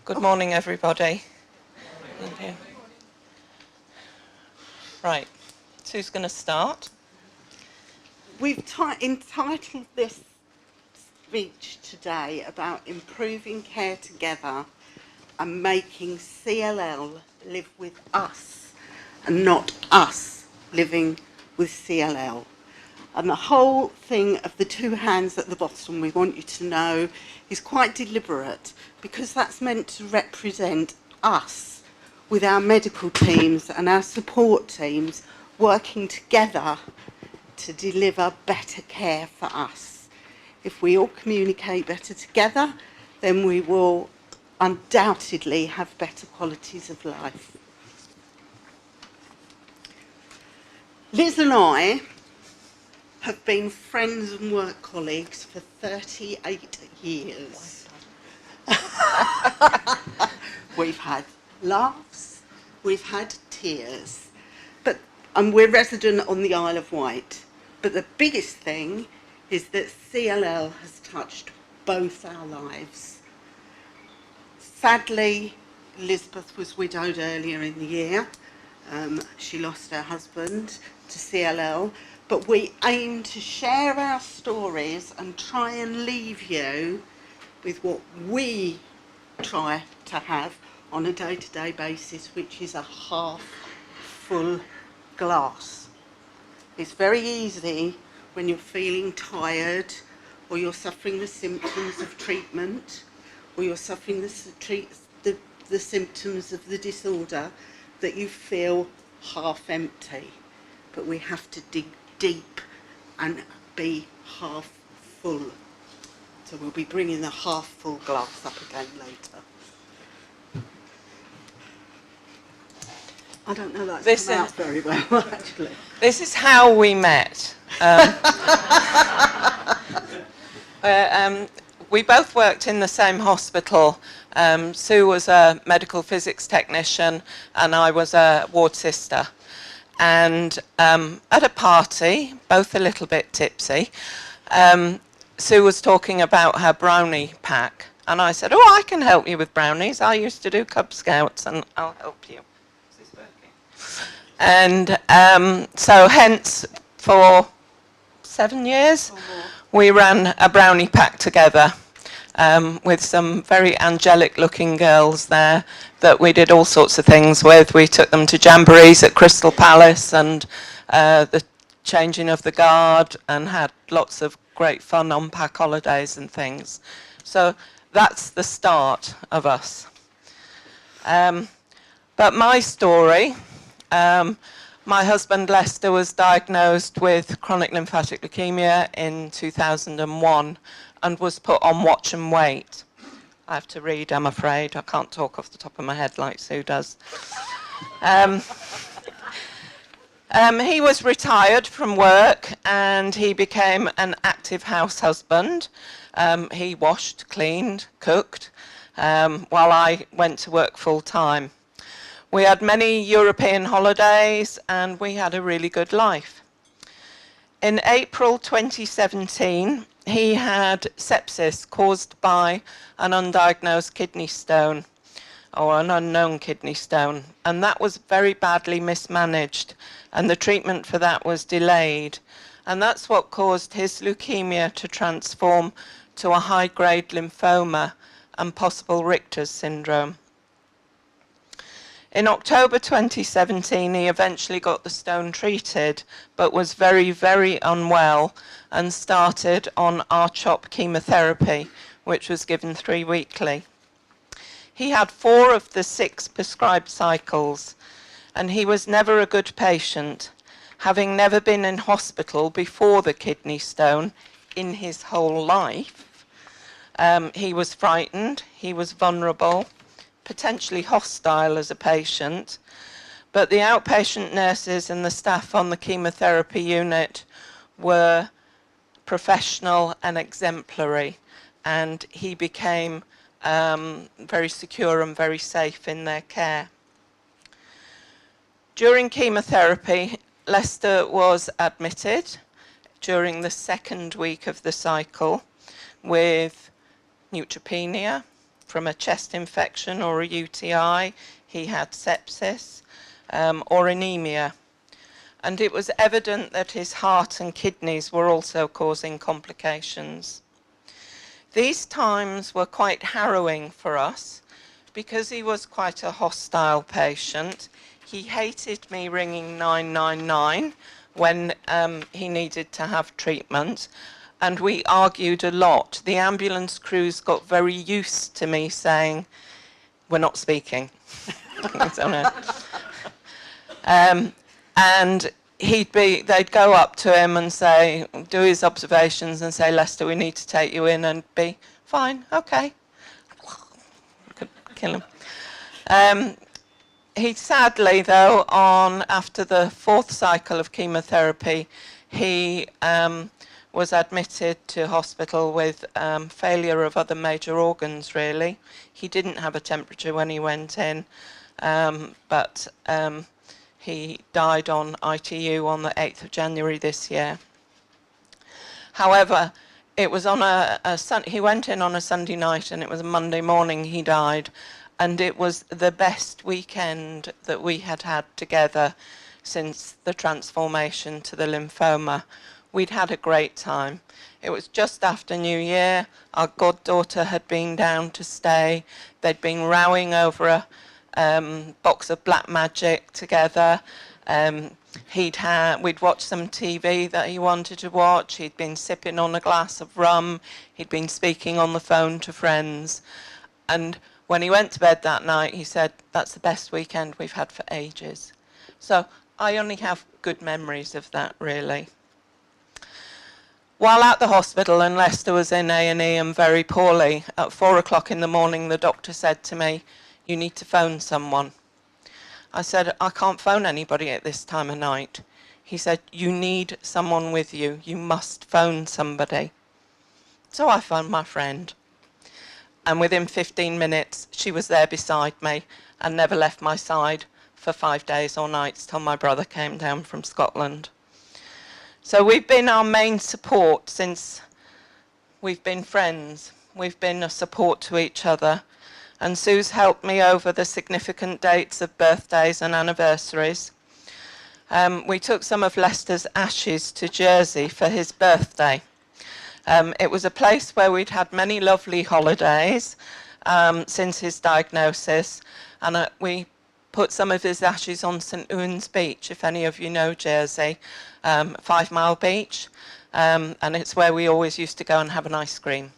Good morning, everybody. Right, so who's going to start? We've entitled this speech today about improving care together and making CLL live with us and not us living with CLL. And the whole thing of the two hands at the bottom, we want you to know, is quite deliberate because that's meant to represent us with our medical teams and our support teams working together to deliver better care for us. If we all communicate better together, then we will undoubtedly have better qualities of life. Liz and I have been friends and work colleagues for 38 years. We've had laughs, we've had tears, and we're resident on the Isle of Wight. But the biggest thing is that CLL has touched both our lives. Sadly, Elizabeth was widowed earlier in the year. She lost her husband to CLL. But we aim to share our stories and try and leave you with what we try to have on a day-to-day basis, which is a half-full glass. It's very easy when you're feeling tired or you're suffering the symptoms of treatment or you're suffering the symptoms of the disorder that you feel half empty. But we have to dig deep and be half full. So we'll be bringing the half full glass up again later. I don't know that's come out very well, actually. This is how we met. We both worked in the same hospital. Sue was a medical physics technician and I was a ward sister. And at a party, both a little bit tipsy, Sue was talking about her brownie pack. And I said, oh, I can help you with brownies. I used to do Cub Scouts and I'll help you. Is this working? And so hence, for 7 years, we ran a brownie pack together with some very angelic-looking girls there that we did all sorts of things with. We took them to jamborees at Crystal Palace and the changing of the guard and had lots of great fun on pack holidays and things. So that's the start of us. But my story, my husband Lester was diagnosed with chronic lymphatic leukemia in 2001 and was put on watch and wait. I have to read, I'm afraid. I can't talk off the top of my head like Sue does. He was retired from work and he became an active house husband. He washed, cleaned, cooked, while I went to work full time. We had many European holidays and we had a really good life. In April 2017, he had sepsis caused by an undiagnosed kidney stone, or an unknown kidney stone, and that was very badly mismanaged, and the treatment for that was delayed. And that's what caused his leukemia to transform to a high-grade lymphoma and possible Richter's syndrome. In October 2017, he eventually got the stone treated, but was very, very unwell and started on R-CHOP chemotherapy, which was given 3 weekly. He had 4 of the 6 prescribed cycles, and he was never a good patient, having never been in hospital before the kidney stone in his whole life. He was frightened, he was vulnerable, potentially hostile as a patient, but the outpatient nurses and the staff on the chemotherapy unit were professional and exemplary, and he became very secure and very safe in their care. During chemotherapy, Lester was admitted during the 2nd week of the cycle with neutropenia, from a chest infection or a UTI. He had sepsis or anemia. And it was evident that his heart and kidneys were also causing complications. These times were quite harrowing for us because he was quite a hostile patient. He hated me ringing 999 when he needed to have treatment, and we argued a lot. The ambulance crews got very used to me saying, "We're not speaking." And they'd go up to him and say, do his observations and say, "Lester, we need to take you in," and be, "Fine, okay." Could kill him. He sadly, though, after the 4th cycle of chemotherapy, he was admitted to hospital with failure of other major organs, really. He didn't have a temperature when he went in, but he died on ITU on the 8th of January this year. However, it was on he went in on a Sunday night, and it was a Monday morning he died, and it was the best weekend that we had had together since the transformation to the lymphoma. We'd had a great time. It was just after New Year. Our goddaughter had been down to stay. They'd been rowing over a box of black magic together. We'd watched some TV that he wanted to watch. He'd been sipping on a glass of rum. He'd been speaking on the phone to friends. And when he went to bed that night, he said, "That's the best weekend we've had for ages." So I only have good memories of that, really. While at the hospital, and Lester was in A&E and very poorly, at 4 o'clock in the morning, the doctor said to me, "You need to phone someone." I said, "I can't phone anybody at this time of night." He said, "You need someone with you. You must phone somebody." So I phoned my friend. And within 15 minutes, she was there beside me and never left my side for 5 days or nights till my brother came down from Scotland. So we've been our main support since we've been friends. We've been a support to each other. And Sue's helped me over the significant dates of birthdays and anniversaries. We took some of Lester's ashes to Jersey for his birthday. It was a place where we'd had many lovely holidays since his diagnosis, and we put some of his ashes on St. Owen's Beach, if any of you know Jersey, 5 Mile Beach, and it's where we always used to go and have an ice cream.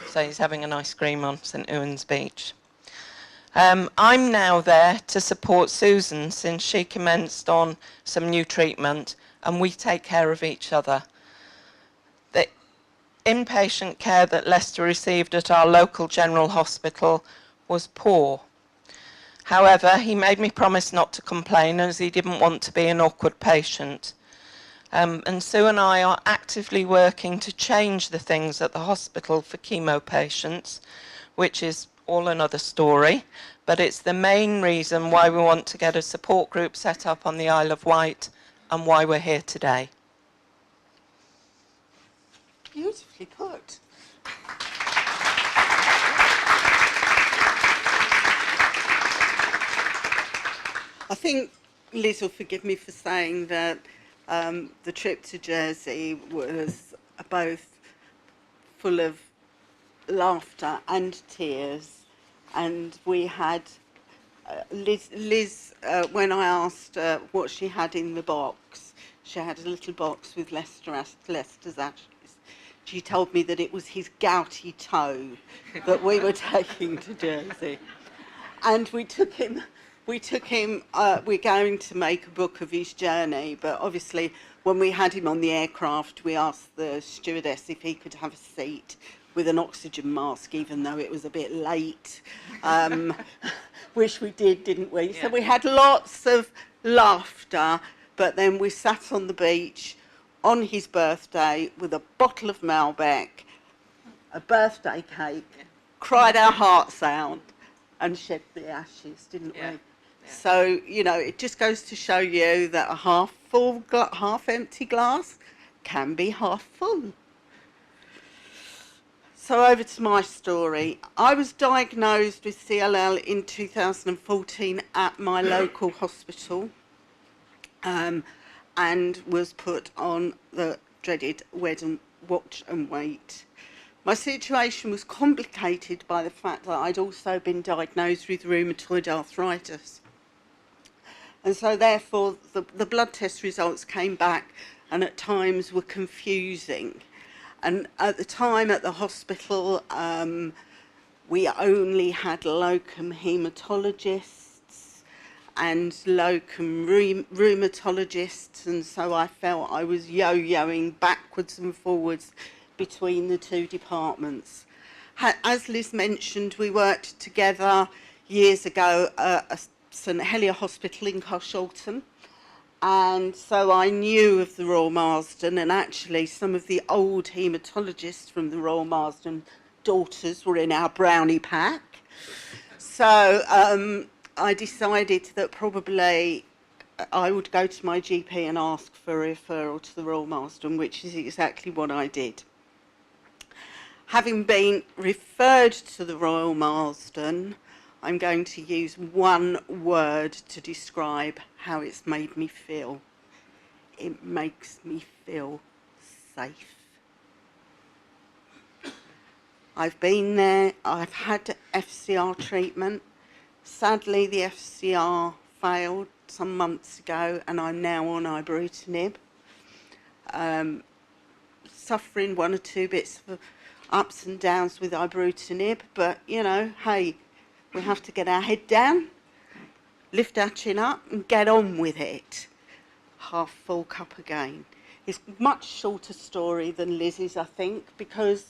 So he's having an ice cream on St. Owen's Beach. I'm now there to support Susan since she commenced on some new treatment, and we take care of each other. The inpatient care that Lester received at our local general hospital was poor. However, he made me promise not to complain, as he didn't want to be an awkward patient. And Sue and I are actively working to change the things at the hospital for chemo patients, which is all another story, but it's the main reason why we want to get a support group set up on the Isle of Wight and why we're here today. Beautifully put. I think Liz will forgive me for saying that the trip to Jersey was both full of laughter and tears, and we had Liz when I asked what she had in the box, she had a little box with Lester's ashes. She told me that it was his gouty toe that we were taking to Jersey, and we took him. We're going to make a book of his journey, but obviously when we had him on the aircraft, we asked the stewardess if he could have a seat with an oxygen mask, even though it was a bit late. Wish we did, didn't we? Yeah. So we had lots of laughter, but then we sat on the beach on his birthday with a bottle of Malbec, a birthday cake, cried our hearts out, and shed the ashes, didn't we? Yeah. So, you know, it just goes to show you that a half full, half empty glass can be half full. So over to my story. I was diagnosed with CLL in 2014 at my local hospital, and was put on the dreaded watch and wait. My situation was complicated by the fact that I'd also been diagnosed with rheumatoid arthritis. And so therefore the blood test results came back and at times were confusing. And at the time at the hospital, we only had locum haematologists and locum rheumatologists, and so I felt I was yo-yoing backwards and forwards between the two departments. As Liz mentioned, we worked together years ago at St Helier Hospital in Carshalton, and so I knew of the Royal Marsden, and actually some of the old haematologists from the Royal Marsden daughters were in our brownie pack. So I decided that probably I would go to my GP and ask for a referral to the Royal Marsden, which is exactly what I did. Having been referred to the Royal Marsden, I'm going to use one word to describe how it's made me feel. It makes me feel safe. I've been there, I've had FCR treatment. Sadly, the FCR failed some months ago and I'm now on ibrutinib. Suffering one or two bits of ups and downs with ibrutinib, but you know, hey, we have to get our head down, lift our chin up and get on with it. Half full cup again. It's a much shorter story than Liz's, I think, because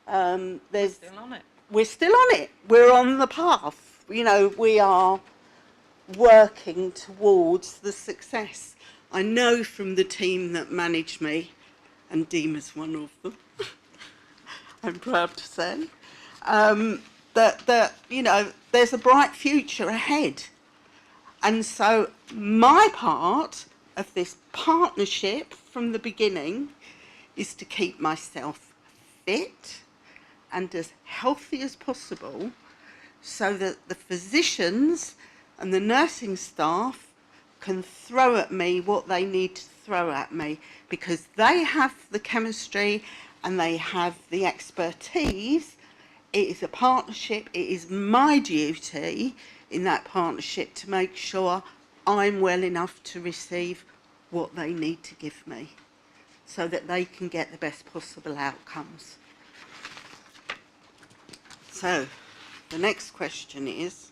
we're still on it. We're still on it. We're on the path. You know, we are working towards the success. I know from the team that managed me, and Dima's one of them, I'm proud to say, that you know, there's a bright future ahead. And so my part of this partnership from the beginning is to keep myself fit and as healthy as possible so that the physicians and the nursing staff can throw at me what they need to throw at me, because they have the chemistry and they have the expertise. It is a partnership. It is my duty in that partnership to make sure I'm well enough to receive what they need to give me so that they can get the best possible outcomes. So, the next question is...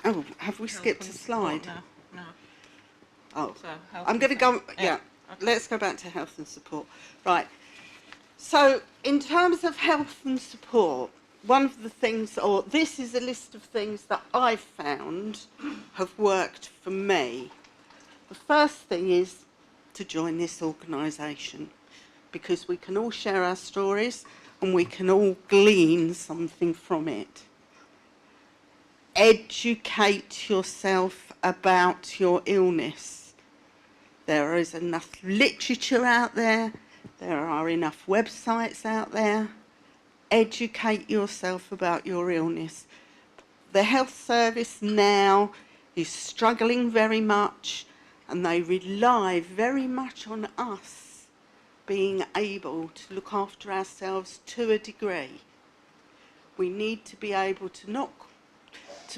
Oh, have we skipped a slide? No. Oh, So, I'm going to go... Yeah, okay. Let's go back to health and support. Right. So, in terms of health and support, one of the things, or this is a list of things that I've found have worked for me. The first thing is to join this organisation, because we can all share our stories and we can all glean something from it. Educate yourself about your illness. There is enough literature out there. There are enough websites out there. Educate yourself about your illness. The health service now is struggling very much, and they rely very much on us being able to look after ourselves to a degree. We need to be able to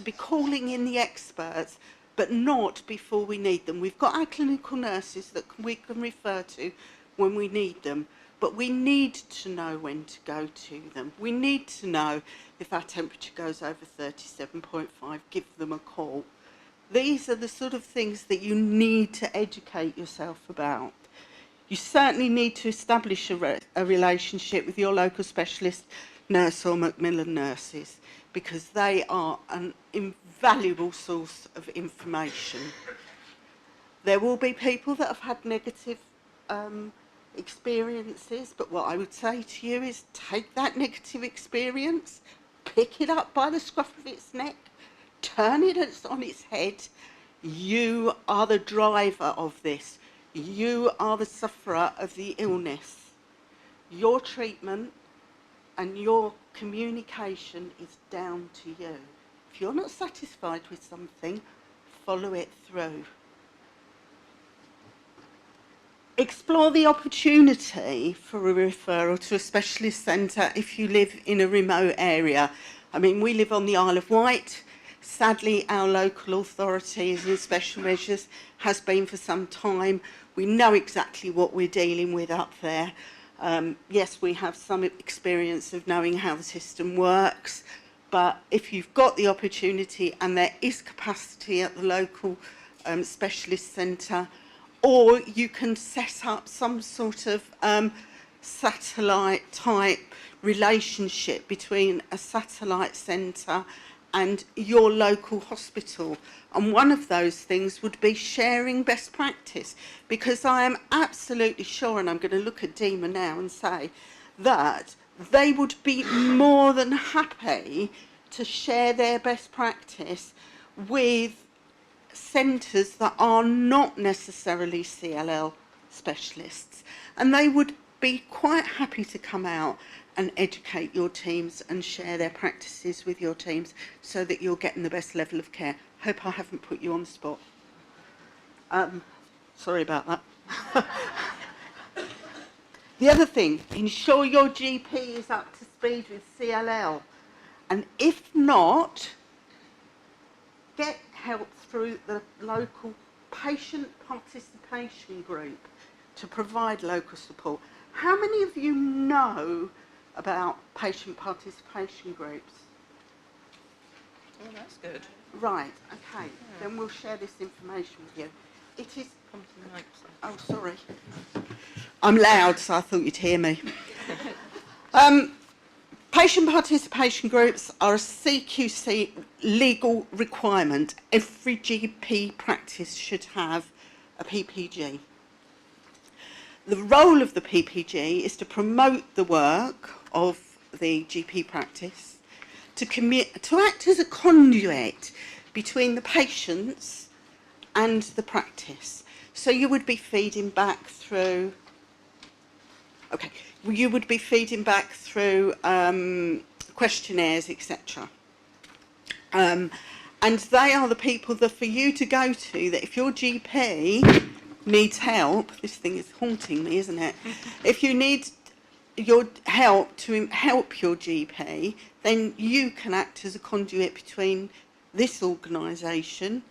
be calling in the experts, but not before we need them. We've got our clinical nurses that we can refer to when we need them, but we need to know when to go to them. We need to know if our temperature goes over 37.5, give them a call. These are the sort of things that you need to educate yourself about. You certainly need to establish a relationship with your local specialist nurse or Macmillan nurses, because they are an invaluable source of information. There will be people that have had negative experiences, but what I would say to you is take that negative experience, pick it up by the scruff of its neck, turn it on its head. You are the driver of this. You are the sufferer of the illness. Your treatment and your communication is down to you. If you're not satisfied with something, follow it through. Explore the opportunity for a referral to a specialist centre if you live in a remote area. I mean, we live on the Isle of Wight. Sadly, our local authority is in special measures, has been for some time. We know exactly what we're dealing with up there. Yes, we have some experience of knowing how the system works, but if you've got the opportunity and there is capacity at the local specialist centre, or you can set up some sort of satellite type relationship between a satellite centre and your local hospital. And one of those things would be sharing best practice, because I am absolutely sure, and I'm going to look at Dima now and say that they would be more than happy to share their best practice with centres that are not necessarily CLL specialists, and they would be quite happy to come out and educate your teams and share their practices with your teams so that you're getting the best level of care. Hope I haven't put you on the spot. Sorry about that. The other thing, ensure your GP is up to speed with CLL, and if not, get help through the local patient participation group to provide local support. How many of you know about patient participation groups? Oh, that's good. Right, okay, then we'll share this information with you. It is... Oh, sorry. I'm loud, so I thought you'd hear me. Patient participation groups are a CQC legal requirement. Every GP practice should have a PPG. The role of the PPG is to promote the work of the GP practice, to act as a conduit between the patients and the practice. So you would be feeding back through... Okay, you would be feeding back through questionnaires, etc. And they are the people that for you to go to, that if your GP needs help, this thing is haunting me, isn't it? If you need your help to help your GP, then you can act as a conduit between this organisation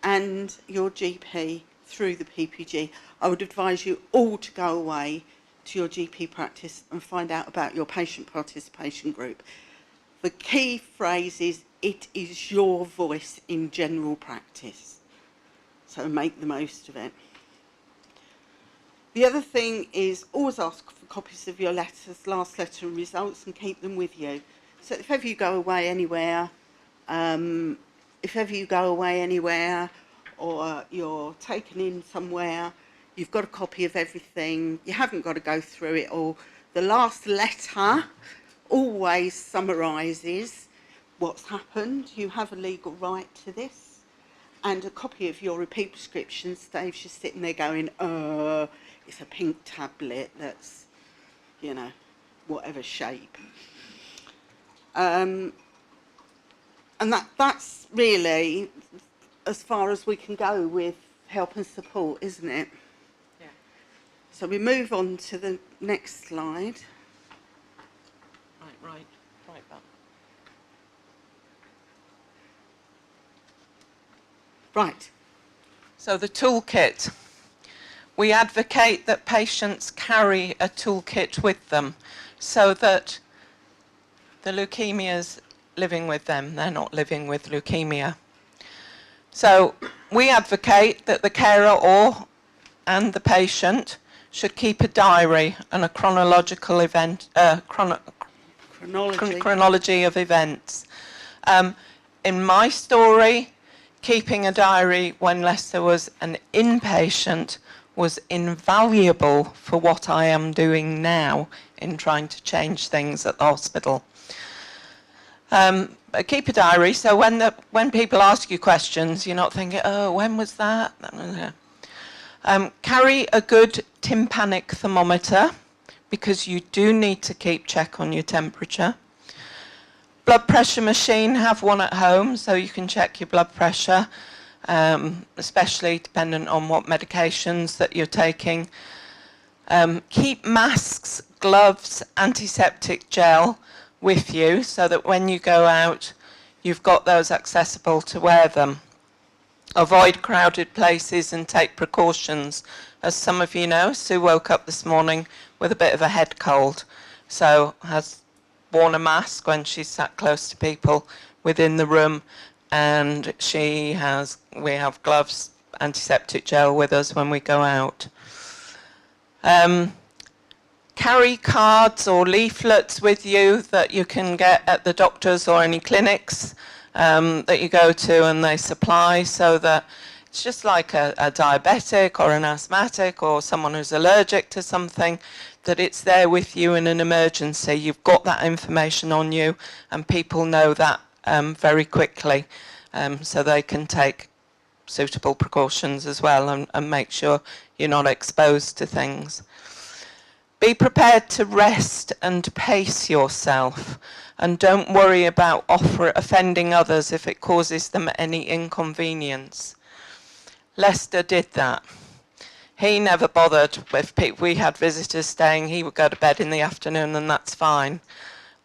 and your GP through the PPG. I would advise you all to go away to your GP practice and find out about your patient participation group. The key phrase is, it is your voice in general practice. So make the most of it. The other thing is always ask for copies of your letters, last letter and results, and keep them with you. So if ever you go away anywhere, or you're taken in somewhere, you've got a copy of everything, you haven't got to go through it all. The last letter always summarises what's happened. You have a legal right to this. And a copy of your repeat prescription saves you sitting there going, it's a pink tablet that's, you know, whatever shape. And that's really as far as we can go with help and support, isn't it? Yeah. So we move on to the next slide. Right button. Right. So the toolkit. We advocate that patients carry a toolkit with them so that the leukemia's living with them, they're not living with leukemia. So we advocate that the carer and the patient should keep a diary and a chronological event, chronology of events. In my story, keeping a diary when Lester was an inpatient was invaluable for what I am doing now in trying to change things at the hospital. Keep a diary, so when people ask you questions, you're not thinking, oh, when was that? Carry a good tympanic thermometer, because you do need to keep check on your temperature. Blood pressure machine, have one at home so you can check your blood pressure, especially dependent on what medications that you're taking. Keep masks, gloves, antiseptic gel with you so that when you go out, you've got those accessible to wear them. Avoid crowded places and take precautions. As some of you know, Sue woke up this morning with a bit of a head cold, so has worn a mask when she sat close to people within the room, and we have gloves, antiseptic gel with us when we go out. Carry cards or leaflets with you that you can get at the doctors or any clinics that you go to and they supply, so that it's just like a diabetic or an asthmatic or someone who's allergic to something, that it's there with you in an emergency. You've got that information on you and people know that very quickly, so they can take suitable precautions as well and make sure you're not exposed to things. Be prepared to rest and pace yourself, and don't worry about offending others if it causes them any inconvenience. Lester did that. He never bothered with people. We had visitors staying, he would go to bed in the afternoon and that's fine.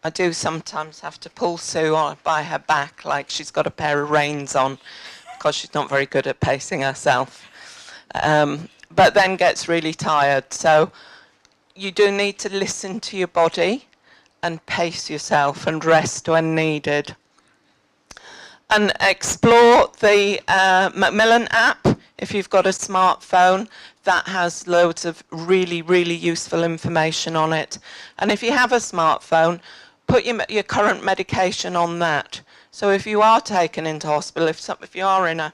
I do sometimes have to pull Sue by her back like she's got a pair of reins on, because she's not very good at pacing herself. But then gets really tired. So you do need to listen to your body and pace yourself and rest when needed. And explore the Macmillan app if you've got a smartphone. That has loads of really, really useful information on it. And if you have a smartphone, put your current medication on that. So if you are taken into hospital, if you are in an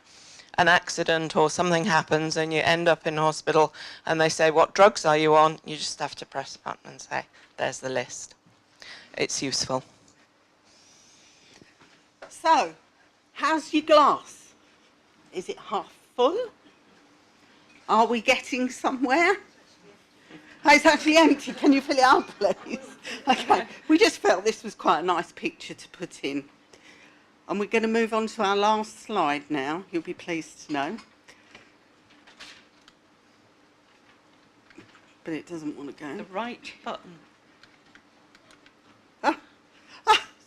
accident or something happens and you end up in hospital and they say, what drugs are you on? You just have to press a button and say, there's the list. It's useful. So, how's your glass? Is it half full? Are we getting somewhere? Oh, it's actually empty. Can you fill it up, please? Okay. We just felt this was quite a nice picture to put in. And we're going to move on to our last slide now. You'll be pleased to know. But it doesn't want to go. The right button.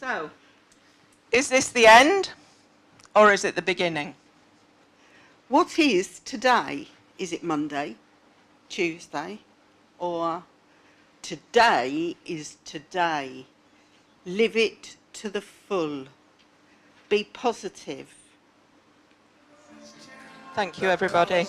So, is this the end or is it the beginning? what is today? Is it Monday, Tuesday, or today is today? Live it to the full. Be positive. Thank you, everybody.